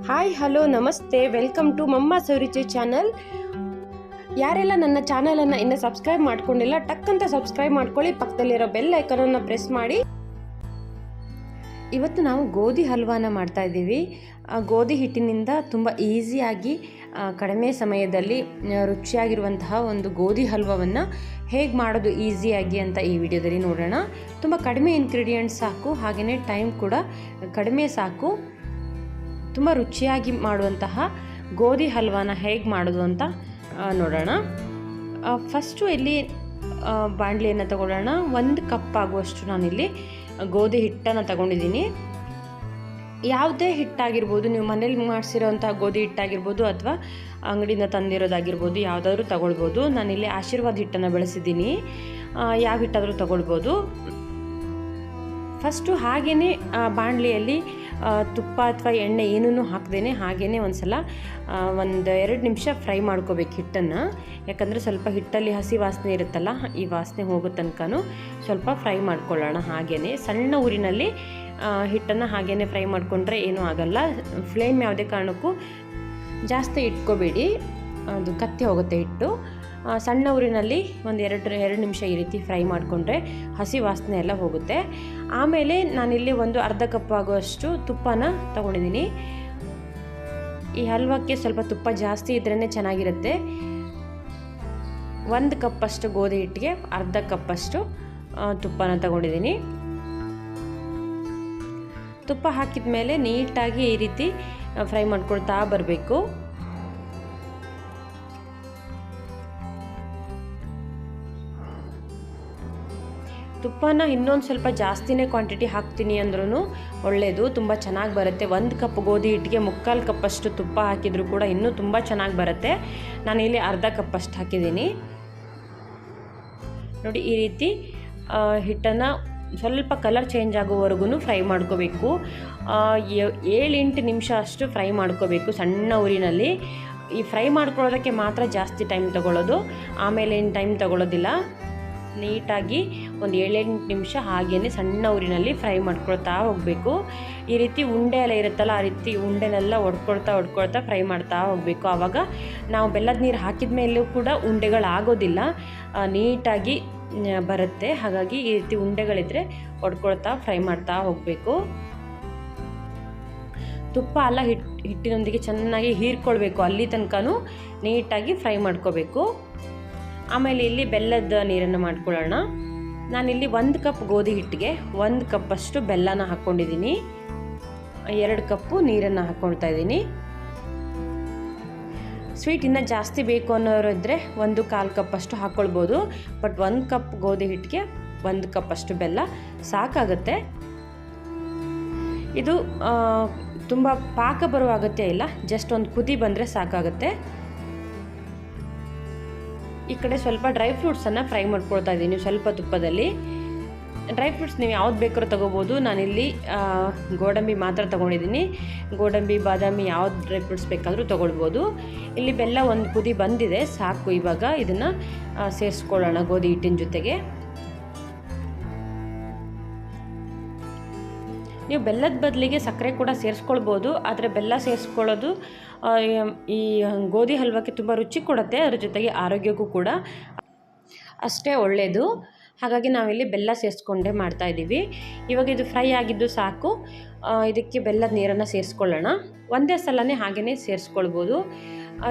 Hi hello ನಮಸ್ತೆ, welcome to Mamma's ಅಭಿರುಚಿ channel. ಯಾರೆಲ್ಲ ನನ್ನ ಚಾನಲನ್ನು ಇನ್ನೂ ಸಬ್ಸ್ಕ್ರೈಬ್ ಮಾಡ್ಕೊಂಡಿಲ್ಲ ಟಕ್ ಅಂತ ಸಬ್ಸ್ಕ್ರೈಬ್ ಮಾಡ್ಕೊಳ್ಳಿ, ಪಕ್ಕದಲ್ಲಿರೋ ಬೆಲ್ ಐಕಾನನ್ನು ಪ್ರೆಸ್ ಮಾಡಿ. ಇವತ್ತು ನಾವು ಗೋಧಿ ಹಲ್ವಾನ ಮಾಡ್ತಾ ಇದ್ದೀವಿ. ಗೋಧಿ ಹಿಟ್ಟಿನಿಂದ ತುಂಬ ಈಸಿಯಾಗಿ ಕಡಿಮೆ ಸಮಯದಲ್ಲಿ ರುಚಿಯಾಗಿರುವಂತಹ ಒಂದು ಗೋಧಿ ಹಲ್ವವನ್ನು ಹೇಗೆ ಮಾಡೋದು ಈಸಿಯಾಗಿ ಅಂತ ಈ ವಿಡಿಯೋದಲ್ಲಿ ನೋಡೋಣ. ತುಂಬ ಕಡಿಮೆ ಇಂಗ್ರೀಡಿಯೆಂಟ್ಸ್ ಸಾಕು, ಹಾಗೆಯೇ ಟೈಮ್ ಕೂಡ ಕಡಿಮೆ ಸಾಕು. ತುಂಬ ರುಚಿಯಾಗಿ ಮಾಡುವಂತಹ ಗೋಧಿ ಹಲ್ವಾನ ಹೇಗೆ ಮಾಡೋದು ಅಂತ ನೋಡೋಣ. ಫಸ್ಟು ಇಲ್ಲಿ ಬಾಣಲಿಯನ್ನು ತಗೊಳ್ಳೋಣ. 1 ಕಪ್ ಆಗುವಷ್ಟು ನಾನಿಲ್ಲಿ ಗೋಧಿ ಹಿಟ್ಟನ್ನು ತಗೊಂಡಿದ್ದೀನಿ. ಯಾವುದೇ ಹಿಟ್ಟಾಗಿರ್ಬೋದು, ನೀವು ಮನೇಲಿ ಮಾಡಿಸಿರೋಂಥ ಗೋಧಿ ಹಿಟ್ಟಾಗಿರ್ಬೋದು ಅಥವಾ ಅಂಗಡಿಯಿಂದ ತಂದಿರೋದಾಗಿರ್ಬೋದು, ಯಾವುದಾದ್ರೂ ತಗೊಳ್ಬೋದು. ನಾನಿಲ್ಲಿ ಆಶೀರ್ವಾದ ಹಿಟ್ಟನ್ನು ಬಳಸಿದ್ದೀನಿ, ಯಾವ ಹಿಟ್ಟಾದರೂ ತಗೊಳ್ಬೋದು. ಫಸ್ಟು ಹಾಗೆಯೇ ಬಾಣಲಿಯಲ್ಲಿ ತುಪ್ಪ ಅಥವಾ ಎಣ್ಣೆ ಏನೂ ಹಾಕ್ದೇನೆ ಹಾಗೆಯೇ ಒಂದು ಸಲ 1-2 ನಿಮಿಷ ಫ್ರೈ ಮಾಡ್ಕೋಬೇಕು ಹಿಟ್ಟನ್ನು. ಯಾಕಂದರೆ ಸ್ವಲ್ಪ ಹಿಟ್ಟಲ್ಲಿ ಹಸಿ ವಾಸನೆ ಇರುತ್ತಲ್ಲ, ಈ ವಾಸನೆ ಹೋಗೋ ತನಕನೂ ಸ್ವಲ್ಪ ಫ್ರೈ ಮಾಡ್ಕೊಳ್ಳೋಣ. ಹಾಗೆಯೇ ಸಣ್ಣ ಊರಿನಲ್ಲಿ ಹಿಟ್ಟನ್ನು ಹಾಗೆಯೇ ಫ್ರೈ ಮಾಡಿಕೊಂಡ್ರೆ ಏನೂ ಆಗಲ್ಲ. ಫ್ಲೇಮ್ ಯಾವುದೇ ಕಾರಣಕ್ಕೂ ಜಾಸ್ತಿ ಇಟ್ಕೋಬೇಡಿ, ಅದು ಕತ್ತಿ ಹೋಗುತ್ತೆ ಹಿಟ್ಟು. ಸಣ್ಣ ಊರಿನಲ್ಲಿ 1-2 ನಿಮಿಷ ಈ ರೀತಿ ಫ್ರೈ ಮಾಡಿಕೊಂಡ್ರೆ ಹಸಿ ವಾಸನೆ ಎಲ್ಲ ಹೋಗುತ್ತೆ. ಆಮೇಲೆ ನಾನಿಲ್ಲಿ ಅರ್ಧ ಕಪ್ ಆಗುವಷ್ಟು ತುಪ್ಪನ ತಗೊಂಡಿದ್ದೀನಿ. ಈ ಹಲ್ವಕ್ಕೆ ಸ್ವಲ್ಪ ತುಪ್ಪ ಜಾಸ್ತಿ ಇದ್ರೇ ಚೆನ್ನಾಗಿರುತ್ತೆ. 1 ಕಪ್ಪಷ್ಟು ಗೋಧಿ ಹಿಟ್ಟಿಗೆ ಅರ್ಧ ಕಪ್ಪಷ್ಟು ತುಪ್ಪನ ತಗೊಂಡಿದ್ದೀನಿ. ತುಪ್ಪ ಹಾಕಿದ ಮೇಲೆ ನೀಟಾಗಿ ಈ ರೀತಿ ಫ್ರೈ ಮಾಡ್ಕೊಳ್ತಾ ಬರಬೇಕು. ತುಪ್ಪನ ಇನ್ನೊಂದು ಸ್ವಲ್ಪ ಜಾಸ್ತಿನೇ ಕ್ವಾಂಟಿಟಿ ಹಾಕ್ತೀನಿ ಅಂದ್ರೂ ಒಳ್ಳೆಯದು, ತುಂಬ ಚೆನ್ನಾಗಿ ಬರುತ್ತೆ. 1 ಕಪ್ ಗೋಧಿ ಹಿಟ್ಟಿಗೆ 3/4 ಕಪ್ಪಷ್ಟು ತುಪ್ಪ ಹಾಕಿದರೂ ಕೂಡ ಇನ್ನೂ ತುಂಬ ಚೆನ್ನಾಗಿ ಬರುತ್ತೆ. ನಾನಿಲ್ಲಿ ಅರ್ಧ ಕಪ್ಪಷ್ಟು ಹಾಕಿದ್ದೀನಿ. ನೋಡಿ, ಈ ರೀತಿ ಹಿಟ್ಟನ್ನು ಸ್ವಲ್ಪ ಕಲರ್ ಚೇಂಜ್ ಆಗೋವರೆಗೂ ಫ್ರೈ ಮಾಡ್ಕೋಬೇಕು. 7-8 ನಿಮಿಷ ಅಷ್ಟು ಫ್ರೈ ಮಾಡ್ಕೋಬೇಕು ಸಣ್ಣ ಊರಿನಲ್ಲಿ. ಈ ಫ್ರೈ ಮಾಡ್ಕೊಳ್ಳೋದಕ್ಕೆ ಮಾತ್ರ ಜಾಸ್ತಿ ಟೈಮ್ ತಗೊಳ್ಳೋದು, ಆಮೇಲೆ ಏನು ಟೈಮ್ ತಗೊಳ್ಳೋದಿಲ್ಲ. ನೀಟಾಗಿ 7-8 ನಿಮಿಷ ಹಾಗೆಯೇ ಸಣ್ಣ ಊರಿನಲ್ಲಿ ಫ್ರೈ ಮಾಡ್ಕೊಳ್ತಾ ಹೋಗಬೇಕು. ಈ ರೀತಿ ಉಂಡೆ ಎಲ್ಲ ಇರುತ್ತಲ್ಲ, ಆ ರೀತಿ ಉಂಡೆನೆಲ್ಲ ಒಡ್ಕೊಳ್ತಾ ಫ್ರೈ ಮಾಡ್ತಾ ಹೋಗಬೇಕು. ಆವಾಗ ನಾವು ಬೆಲ್ಲದ ನೀರು ಹಾಕಿದ ಮೇಲೂ ಕೂಡ ಉಂಡೆಗಳಾಗೋದಿಲ್ಲ, ನೀಟಾಗಿ ಬರುತ್ತೆ. ಹಾಗಾಗಿ ಈ ರೀತಿ ಉಂಡೆಗಳಿದ್ರೆ ಒಡ್ಕೊಳ್ತಾ ಫ್ರೈ ಮಾಡ್ತಾ ಹೋಗಬೇಕು. ತುಪ್ಪ ಎಲ್ಲ ಹಿಟ್ಟಿನೊಂದಿಗೆ ಚೆನ್ನಾಗಿ ಹೀರ್ಕೊಳ್ಬೇಕು, ಅಲ್ಲಿ ತನಕನೂ ನೀಟಾಗಿ ಫ್ರೈ ಮಾಡ್ಕೋಬೇಕು. ಆಮೇಲೆ ಇಲ್ಲಿ ಬೆಲ್ಲದ ನೀರನ್ನು ಮಾಡ್ಕೊಳ್ಳೋಣ. ನಾನಿಲ್ಲಿ 1 ಕಪ್ ಗೋಧಿ ಹಿಟ್ಟಿಗೆ 1 ಕಪ್ಪಷ್ಟು ಬೆಲ್ಲನ ಹಾಕ್ಕೊಂಡಿದ್ದೀನಿ. 2 ಕಪ್ಪು ನೀರನ್ನು ಹಾಕ್ಕೊಳ್ತಾ ಇದ್ದೀನಿ. ಸ್ವೀಟ್ ಇನ್ನೂ ಜಾಸ್ತಿ ಬೇಕು ಅನ್ನೋರು ಇದ್ದರೆ 1/4 ಕಪ್ಪಷ್ಟು ಹಾಕ್ಕೊಳ್ಬೋದು. ಬಟ್ 1 ಕಪ್ ಗೋಧಿ ಹಿಟ್ಟಿಗೆ 1 ಕಪ್ಪಷ್ಟು ಬೆಲ್ಲ ಸಾಕಾಗುತ್ತೆ. ಇದು ತುಂಬ ಪಾಕ ಬರುವ ಅಗತ್ಯ ಇಲ್ಲ, ಜಸ್ಟ್ ಒಂದು ಕುದಿ ಬಂದರೆ ಸಾಕಾಗುತ್ತೆ. ಈ ಕಡೆ ಸ್ವಲ್ಪ ಡ್ರೈ ಫ್ರೂಟ್ಸನ್ನು ಫ್ರೈ ಮಾಡ್ಕೊಳ್ತಾ ಇದ್ದೀನಿ ಸ್ವಲ್ಪ ತುಪ್ಪದಲ್ಲಿ. ಡ್ರೈ ಫ್ರೂಟ್ಸ್ ನೀವು ಯಾವ್ದು ಬೇಕಾದ್ರೂ ತೊಗೋಬೋದು. ನಾನಿಲ್ಲಿ ಗೋಡಂಬಿ ಮಾತ್ರ ತೊಗೊಂಡಿದ್ದೀನಿ. ಗೋಡಂಬಿ, ಬಾದಾಮಿ ಯಾವ್ದು ಡ್ರೈ ಫ್ರೂಟ್ಸ್ ಬೇಕಾದರೂ ತೊಗೊಳ್ಬೋದು. ಇಲ್ಲಿ ಬೆಲ್ಲ ಒಂದು ಕುದಿ ಬಂದಿದೆ, ಸಾಕು. ಇವಾಗ ಇದನ್ನು ಸೇರಿಸ್ಕೊಳ್ಳೋಣ ಗೋಧಿ ಹಿಟ್ಟಿನ ಜೊತೆಗೆ. ನೀವು ಬೆಲ್ಲದ ಬದಲಿಗೆ ಸಕ್ಕರೆ ಕೂಡ ಸೇರಿಸ್ಕೊಳ್ಬೋದು, ಆದರೆ ಬೆಲ್ಲ ಸೇರಿಸ್ಕೊಳ್ಳೋದು ಈ ಗೋಧಿ ಹಲ್ವಕ್ಕೆ ತುಂಬ ರುಚಿ ಕೊಡುತ್ತೆ, ಅದ್ರ ಜೊತೆಗೆ ಆರೋಗ್ಯಕ್ಕೂ ಕೂಡ ಅಷ್ಟೇ ಒಳ್ಳೆಯದು. ಹಾಗಾಗಿ ನಾವಿಲ್ಲಿ ಬೆಲ್ಲ ಸೇರಿಸ್ಕೊಂಡೇ ಮಾಡ್ತಾಯಿದ್ದೀವಿ. ಇವಾಗ ಇದು ಫ್ರೈ ಆಗಿದ್ದು ಸಾಕು. ಇದಕ್ಕೆ ಬೆಲ್ಲದ ನೀರನ್ನು ಸೇರಿಸ್ಕೊಳ್ಳೋಣ. ಒಂದೇ ಸಲನೇ ಹಾಗೆಯೇ ಸೇರಿಸ್ಕೊಳ್ಬೋದು.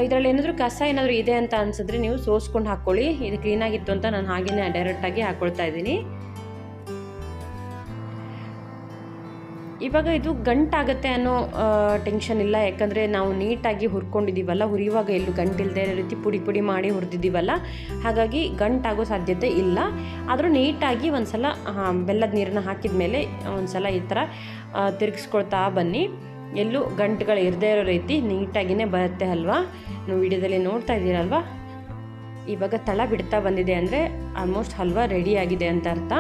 ಇದರಲ್ಲಿ ಏನಾದರೂ ಕಸ ಏನಾದರೂ ಇದೆ ಅಂತ ಅನಿಸಿದ್ರೆ ನೀವು ಸೋಸ್ಕೊಂಡು ಹಾಕ್ಕೊಳ್ಳಿ. ಇದು ಕ್ಲೀನಾಗಿತ್ತು ಅಂತ ನಾನು ಹಾಗೆಯೇ ಡೈರೆಕ್ಟಾಗಿ ಹಾಕ್ಕೊಳ್ತಾ ಇದ್ದೀನಿ. ಇವಾಗ ಇದು ಗಂಟಾಗುತ್ತೆ ಅನ್ನೋ ಟೆನ್ಷನ್ ಇಲ್ಲ, ಯಾಕಂದರೆ ನಾವು ನೀಟಾಗಿ ಹುರ್ಕೊಂಡಿದ್ದೀವಲ್ಲ, ಹುರಿಯುವಾಗ ಎಲ್ಲೂ ಗಂಟಿಲ್ಲದೆ ರೀತಿ ಪುಡಿ ಮಾಡಿ ಹುರಿದಿದ್ದೀವಲ್ಲ, ಹಾಗಾಗಿ ಗಂಟಾಗೋ ಸಾಧ್ಯತೆ ಇಲ್ಲ. ಆದರೂ ನೀಟಾಗಿ ಒಂದು ಸಲ ಬೆಲ್ಲದ ನೀರನ್ನು ಹಾಕಿದ ಮೇಲೆ ಒಂದು ಸಲ ಈ ಥರ ತಿರುಗಿಸ್ಕೊಳ್ತಾ ಬನ್ನಿ. ಎಲ್ಲೂ ಗಂಟುಗಳು ಇರದೇ ಇರೋ ರೀತಿ ನೀಟಾಗಿಯೇ ಬರುತ್ತೆ ಅಲ್ವಾ. ನೀವು ವಿಡಿಯೋದಲ್ಲಿ ನೋಡ್ತಾ ಇದ್ದೀರಲ್ವ. ಇವಾಗ ತಳ ಬಿಡ್ತಾ ಬಂದಿದೆ ಅಂದರೆ ಆಲ್ಮೋಸ್ಟ್ ಹಲ್ವಾ ರೆಡಿ ಆಗಿದೆ ಅಂತ ಅರ್ಥ.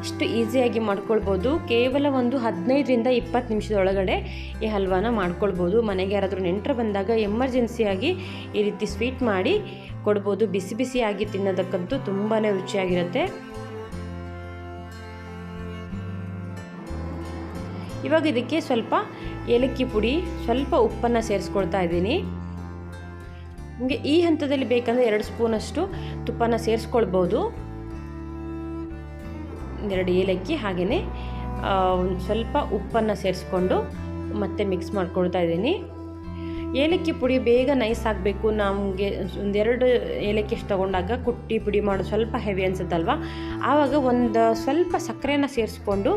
ಇಷ್ಟು ಈಸಿಯಾಗಿ ಮಾಡ್ಕೊಳ್ಬೋದು. ಕೇವಲ 15-20 ನಿಮಿಷದೊಳಗಡೆ ಈ ಹಲ್ವಾನ ಮಾಡ್ಕೊಳ್ಬೋದು. ಮನೆಗೆ ಯಾರಾದರೂ ನೆಂಟರು ಬಂದಾಗ ಎಮರ್ಜೆನ್ಸಿಯಾಗಿ ಈ ರೀತಿ ಸ್ವೀಟ್ ಮಾಡಿ ಕೊಡ್ಬೋದು. ಬಿಸಿ ಬಿಸಿಯಾಗಿ ತಿನ್ನೋದಕ್ಕಂತೂ ತುಂಬಾ ರುಚಿಯಾಗಿರುತ್ತೆ. ಇವಾಗ ಇದಕ್ಕೆ ಸ್ವಲ್ಪ ಏಲಕ್ಕಿ ಪುಡಿ, ಸ್ವಲ್ಪ ಉಪ್ಪನ್ನು ಸೇರಿಸ್ಕೊಳ್ತಾ ಇದ್ದೀನಿ. ನಿಮಗೆ ಈ ಹಂತದಲ್ಲಿ ಬೇಕಂದರೆ 2 ಸ್ಪೂನಷ್ಟು ತುಪ್ಪನ ಸೇರಿಸ್ಕೊಳ್ಬೋದು. 2 ಏಲಕ್ಕಿ ಹಾಗೆಯೇ ಒಂದು ಸ್ವಲ್ಪ ಉಪ್ಪನ್ನು ಸೇರಿಸ್ಕೊಂಡು ಮತ್ತೆ ಮಿಕ್ಸ್ ಮಾಡ್ಕೊಳ್ತಾ ಇದ್ದೀನಿ. ಏಲಕ್ಕಿ ಪುಡಿ ಬೇಗ ನೈಸ್ ಆಗಬೇಕು. ನಮಗೆ 1-2 ಏಲಕ್ಕಿ ಅಷ್ಟು ತೊಗೊಂಡಾಗ ಕುಟ್ಟಿ ಪುಡಿ ಮಾಡೋದು ಸ್ವಲ್ಪ ಹೆವಿ ಅನಿಸುತ್ತಲ್ವ, ಆವಾಗ ಒಂದು ಸ್ವಲ್ಪ ಸಕ್ಕರೆನ ಸೇರಿಸ್ಕೊಂಡು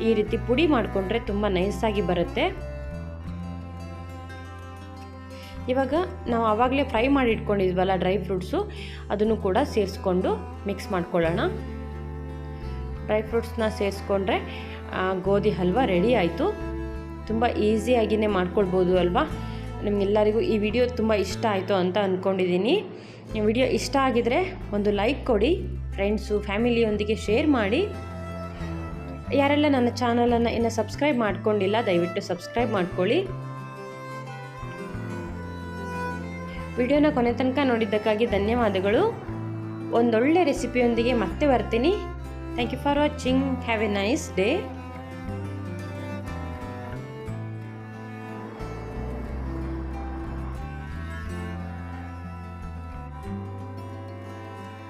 ಈ ರೀತಿ ಪುಡಿ ಮಾಡಿಕೊಂಡ್ರೆ ತುಂಬ ನೈಸಾಗಿ ಬರುತ್ತೆ. ಇವಾಗ ನಾವು ಆವಾಗಲೇ ಫ್ರೈ ಮಾಡಿ ಇಟ್ಕೊಂಡಿದ್ವಲ್ಲ ಡ್ರೈ ಫ್ರೂಟ್ಸು, ಅದನ್ನು ಕೂಡ ಸೇರಿಸ್ಕೊಂಡು ಮಿಕ್ಸ್ ಮಾಡ್ಕೊಳ್ಳೋಣ. ಡ್ರೈ ಫ್ರೂಟ್ಸ್ನ ಸೇರಿಸ್ಕೊಂಡ್ರೆ ಗೋಧಿ ಹಲ್ವ ರೆಡಿ ಆಯಿತು. ತುಂಬ ಈಸಿಯಾಗಿಯೇ ಮಾಡ್ಕೊಳ್ಬೋದು ಅಲ್ವಾ. ನಿಮಗೆಲ್ಲರಿಗೂ ಈ ವಿಡಿಯೋ ತುಂಬ ಇಷ್ಟ ಆಯಿತು ಅಂತ ಅಂದ್ಕೊಂಡಿದ್ದೀನಿ. ಈ ವಿಡಿಯೋ ಇಷ್ಟ ಆಗಿದರೆ ಒಂದು ಲೈಕ್ ಕೊಡಿ, ಫ್ರೆಂಡ್ಸು ಫ್ಯಾಮಿಲಿಯೊಂದಿಗೆ ಶೇರ್ ಮಾಡಿ. ಯಾರೆಲ್ಲ ನನ್ನ ಚಾನಲನ್ನು ಇನ್ನೂ ಸಬ್ಸ್ಕ್ರೈಬ್ ಮಾಡ್ಕೊಂಡಿಲ್ಲ ದಯವಿಟ್ಟು ಸಬ್ಸ್ಕ್ರೈಬ್ ಮಾಡ್ಕೊಳ್ಳಿ. ವಿಡಿಯೋನ ಕೊನೆ ತನಕ ನೋಡಿದ್ದಕ್ಕಾಗಿ ಧನ್ಯವಾದಗಳು. ಒಂದೊಳ್ಳೆ ರೆಸಿಪಿಯೊಂದಿಗೆ ಮತ್ತೆ ಬರ್ತೀನಿ. Thank you for watching. Have a nice day.